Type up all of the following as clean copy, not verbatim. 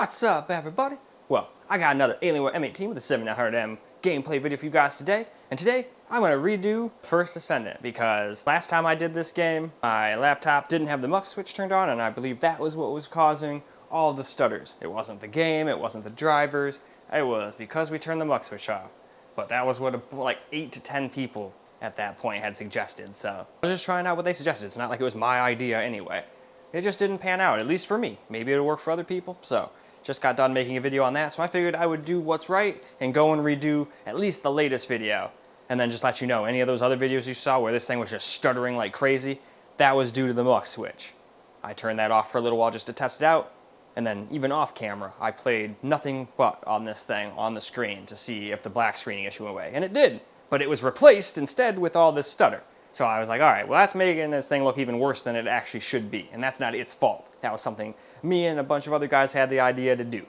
What's up, everybody? Well, I got another Alienware m18 with a 7900M gameplay video for you guys today, and today I'm going to redo First Descendant because last time I did this game, my laptop didn't have the mux switch turned on, and I believe that was what was causing all the stutters. It wasn't the game, it wasn't the drivers, it was because we turned the mux switch off. But that was what like 8 to 10 people at that point had suggested, so I was just trying out what they suggested. It's not like it was my idea anyway. It just didn't pan out, at least for me. Maybe it'll work for other people, so just got done making a video on that, so I figured I would do what's right and go and redo at least the latest video. And then just let you know, any of those other videos you saw where this thing was just stuttering like crazy, that was due to the mux switch. I turned that off for a little while just to test it out, and then even off camera, I played nothing but on this thing on the screen to see if the black screening issue went away. And it did, but it was replaced instead with all this stutter. So I was like, all right, well, that's making this thing look even worse than it actually should be. And that's not its fault. That was something me and a bunch of other guys had the idea to do.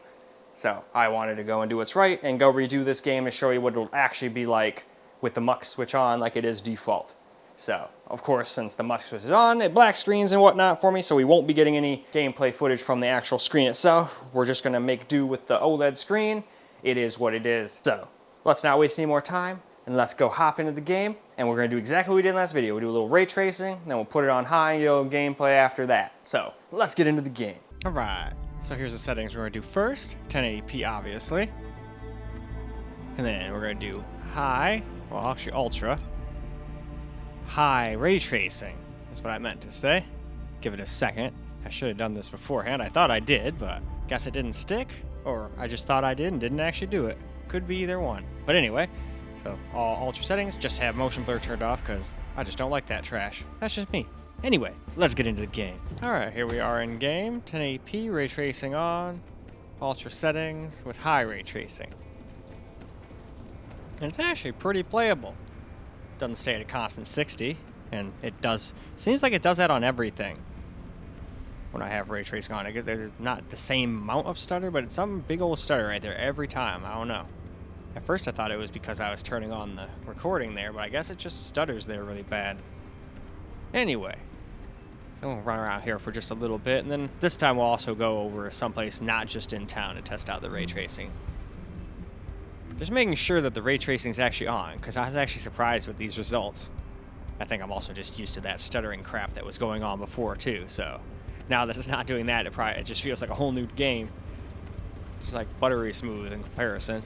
So I wanted to go and do what's right and go redo this game to show you what it'll actually be like with the mux switch on like it is default. So, of course, since the mux switch is on, it black screens and whatnot for me, so we won't be getting any gameplay footage from the actual screen itself. We're just going to make do with the OLED screen. It is what it is. So, let's not waste any more time. And let's go hop into the game, and we're going to do exactly what we did in the last video. We'll do a little ray tracing, then we'll put it on high and gameplay after that. So, let's get into the game. Alright, so here's the settings we're going to do first. 1080p, obviously. And then we're going to do high, well, actually ultra. High ray tracing, is what I meant to say. Give it a second. I should have done this beforehand. I thought I did, but guess it didn't stick. Or I just thought I did and didn't actually do it. Could be either one. But anyway. So all ultra settings, just have motion blur turned off because I just don't like that trash. That's just me. Anyway, let's get into the game. Alright, here we are in game. 1080p, ray tracing on. Ultra settings with high ray tracing. And it's actually pretty playable. Doesn't stay at a constant 60, and it does, seems like it does that on everything. When I have ray tracing on, there's not the same amount of stutter, but it's some big old stutter right there every time. I don't know. At first I thought it was because I was turning on the recording there, but I guess it just stutters there really bad. Anyway, so we'll run around here for just a little bit, and then this time we'll also go over someplace not just in town to test out the ray tracing. Just making sure that the ray tracing is actually on, because I was actually surprised with these results. I think I'm also just used to that stuttering crap that was going on before too, so now that it's not doing that, it just feels like a whole new game. It's like buttery smooth in comparison.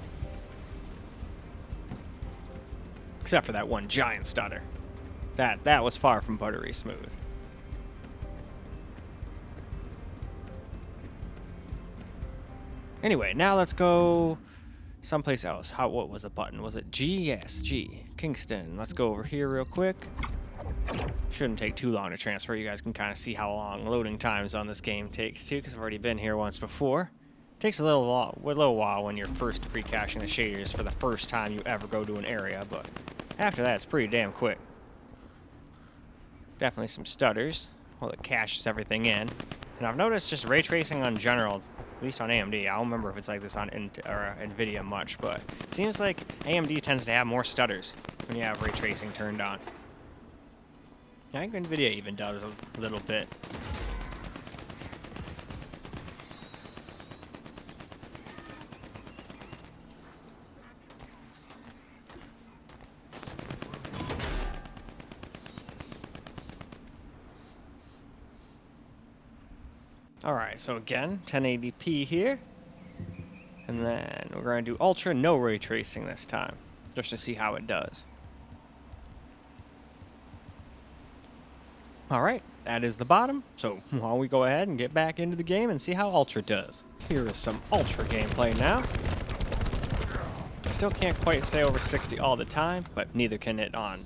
Except for that one giant stutter. That was far from buttery smooth. Anyway, now let's go someplace else. What was the button? Was it G? Yes, G. Kingston. Let's go over here real quick. Shouldn't take too long to transfer. You guys can kind of see how long loading times on this game takes too, because I've already been here once before. Takes a little while when you're first pre-caching the shaders for the first time you ever go to an area, but after that, it's pretty damn quick. Definitely some stutters. Well, it caches everything in. And I've noticed just ray tracing on general, at least on AMD. I don't remember if it's like this on NVIDIA much, but it seems like AMD tends to have more stutters when you have ray tracing turned on. I think NVIDIA even does a little bit. Alright, so again, 1080p here. And then we're going to do ultra, no ray tracing this time, just to see how it does. Alright, that is the bottom. So why don't we go ahead and get back into the game and see how ultra does. Here is some ultra gameplay now. Still can't quite stay over 60 all the time, but neither can it on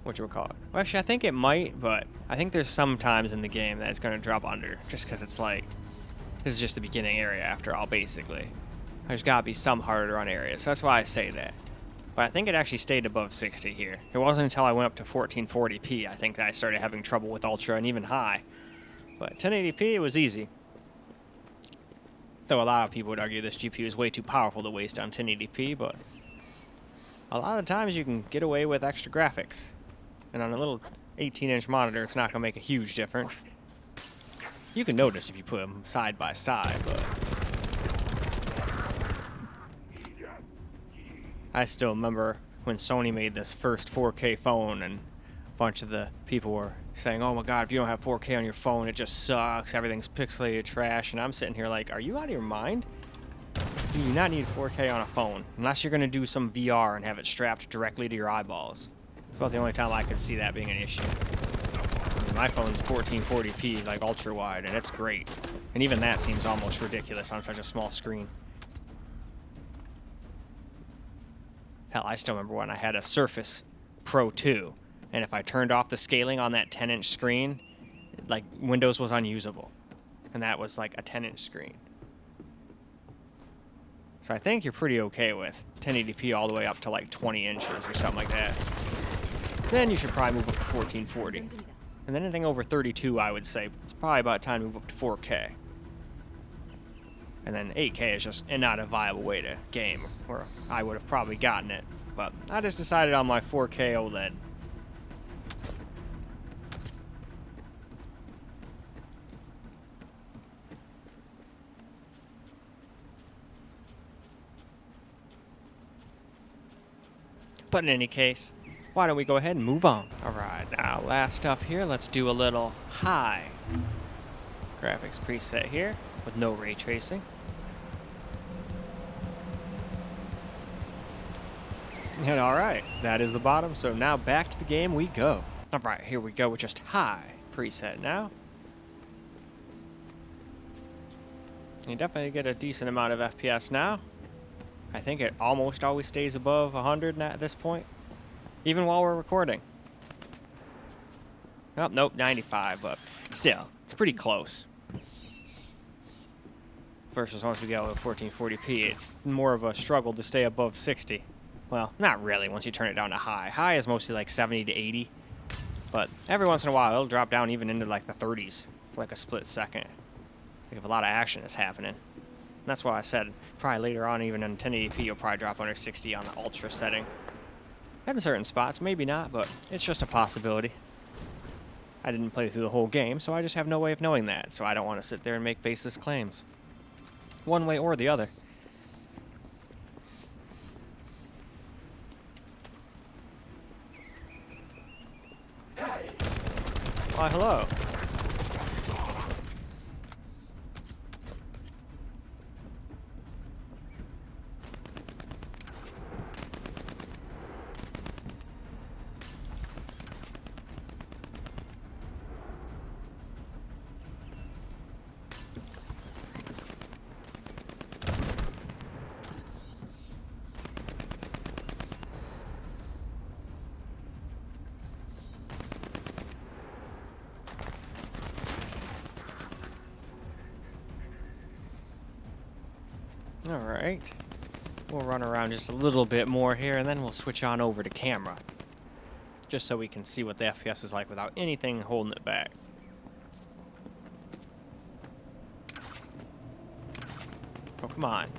whatchamacallit. Well, actually, I think it might, but I think there's some times in the game that it's going to drop under, just because it's like, this is just the beginning area after all, basically. There's got to be some harder to run areas, so that's why I say that. But I think it actually stayed above 60 here. It wasn't until I went up to 1440p, I think, that I started having trouble with ultra and even high. But 1080p, it was easy. Though a lot of people would argue this GPU is way too powerful to waste on 1080p, but a lot of times you can get away with extra graphics. And on a little 18-inch monitor, it's not going to make a huge difference. You can notice if you put them side by side, but I still remember when Sony made this first 4K phone and a bunch of the people were saying, oh my god, if you don't have 4K on your phone, it just sucks, everything's pixelated trash, and I'm sitting here like, are you out of your mind? You do not need 4K on a phone, unless you're going to do some VR and have it strapped directly to your eyeballs. It's about the only time I could see that being an issue. My phone's 1440p, like ultra wide, and it's great. And even that seems almost ridiculous on such a small screen. Hell, I still remember when I had a Surface Pro 2, and if I turned off the scaling on that 10-inch screen, like Windows was unusable. And that was like a 10-inch screen. So I think you're pretty okay with 1080p all the way up to like 20 inches or something like that. Then you should probably move up to 1440. And then anything over 32, I would say, it's probably about time to move up to 4K. And then 8K is just not a viable way to game, or I would have probably gotten it. But I just decided on my 4K OLED. But in any case, why don't we go ahead and move on? Alright, now last up here, let's do a little high graphics preset here with no ray tracing. And alright, that is the bottom, so now back to the game we go. Alright, here we go with just high preset now. You definitely get a decent amount of FPS now. I think it almost always stays above 100 at this point, even while we're recording. Oh, nope, 95, but still, it's pretty close. Versus once we go to 1440p, it's more of a struggle to stay above 60. Well, not really once you turn it down to high. High is mostly like 70 to 80, but every once in a while it'll drop down even into like the 30s for like a split second. Like if a lot of action is happening. And that's why I said probably later on, even in 1080p, you'll probably drop under 60 on the ultra setting. In certain spots, maybe not, but it's just a possibility. I didn't play through the whole game, so I just have no way of knowing that, so I don't want to sit there and make baseless claims. One way or the other. Why, hello. Alright, we'll run around just a little bit more here and then we'll switch on over to camera. Just so we can see what the FPS is like without anything holding it back. Oh, come on.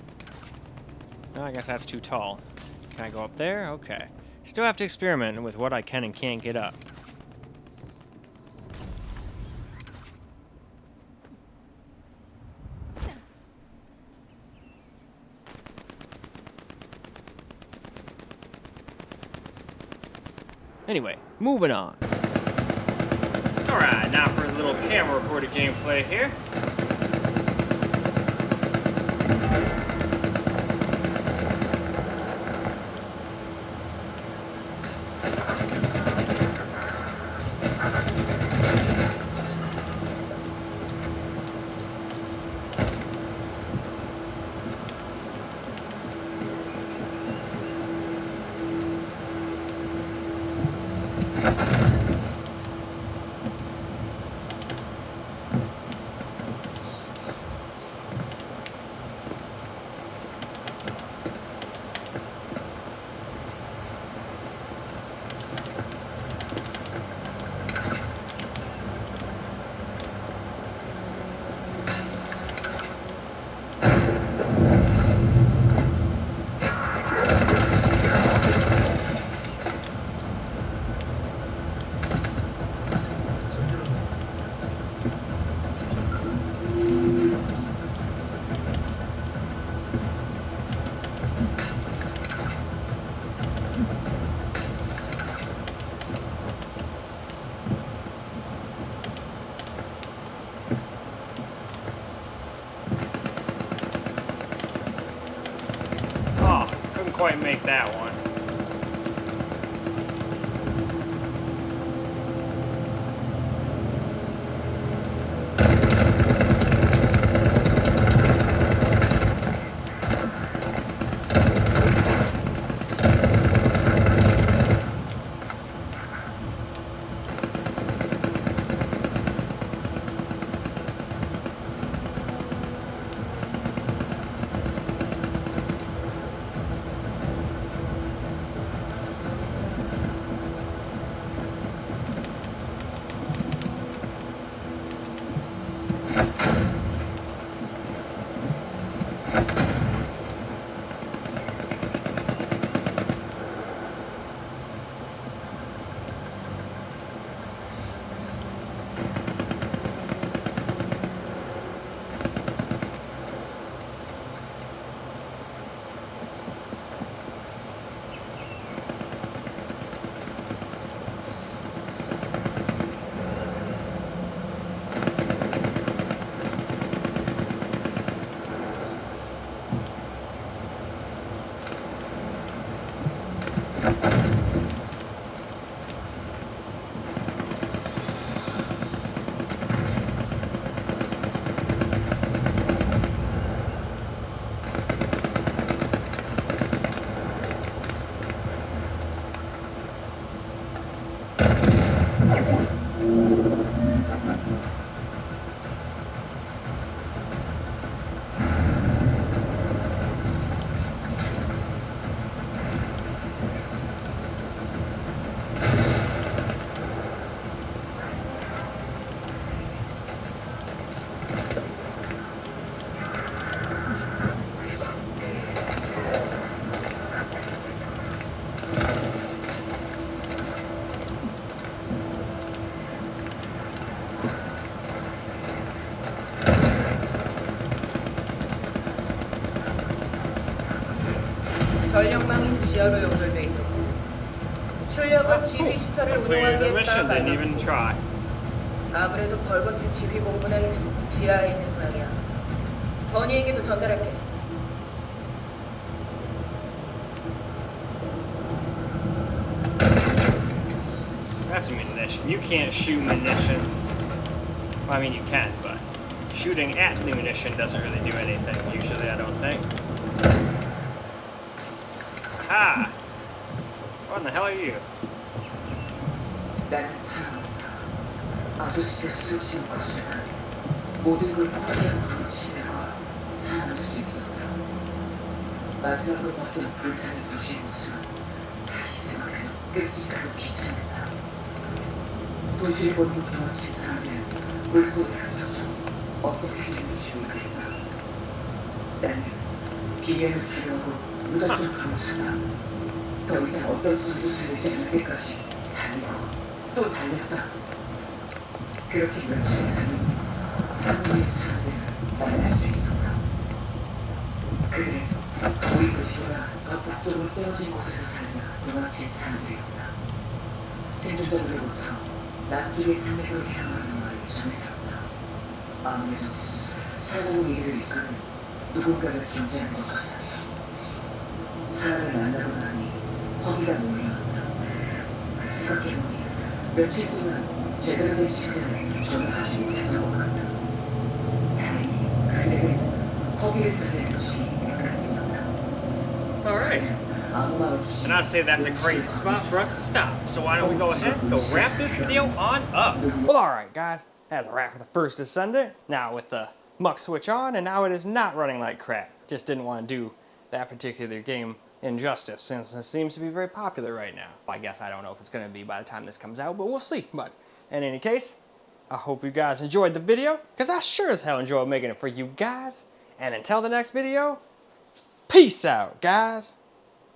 No, I guess that's too tall. Can I go up there? Okay. Still have to experiment with what I can and can't get up. Anyway, moving on. Alright, now for a little camera recorded gameplay here. quite make that one. 전력망인 지하로 연결돼 있었고 출력은 지휘 시설을 Completed the 운영하기에 mission, didn't even 따라 try. 아무래도 벌거스 지휘 본부는 지하에 있는 모양이야. 버니에게도 전달할게. That's munition. You can't shoot munition. Well, I mean, you can, but shooting at munition doesn't really do anything, usually, I don't think. Aha! What in the hell are you? 나는 사랑한다. 아저씨의 수지는 것을 모든 걸 포기하고 지내와 사랑할 수 있었다. 마지막으로 봤던 불타는 도시의 모습은 다시 생각해도 끔찍하고 비참했다. 도시를 보는 도망친 사람들은 물고기를 흩어서 어떻게 되는지 모르겠다. 나는 비명을 주려고 무작정 도망쳤다. 더 이상 어떤 소리도 들리지 않을 때까지 달리고 또 달렸다. 그렇게 며칠 가면 한국의 사람들을 만날 수 있었다. 그래, 우리 도시보다 더 북쪽으로 떨어진 곳에서 살며 도망친 사람들이었다. 생존자들로부터 남쪽의 산맥으로 향하는 말을 전해 들었다. 아무래도 새로운 위기를 이끄는 누군가가 존재하는 것 같았다. 사람을 만나고 나니 허기가 몰려왔다. 생각해보니 며칠 동안 제대로 된 식사를 전혀 하지 못했던 것 같다. 다행히 그들에게는 허기를 드리는 것이 약간 있었다. Alright. 아무 말 없이 And I'd say that's a great spot for us to stop. So why don't we go ahead and go wrap this video on up. Well, alright, guys. That's a wrap for the First Descendant. Now with the muck switch on, and now it is not running like crap. Just didn't want to do that particular game injustice, since it seems to be very popular right now. I guess I don't know if it's going to be by the time this comes out, but we'll see. But in any case, I hope you guys enjoyed the video, because I sure as hell enjoyed making it for you guys. And until the next video, peace out, guys.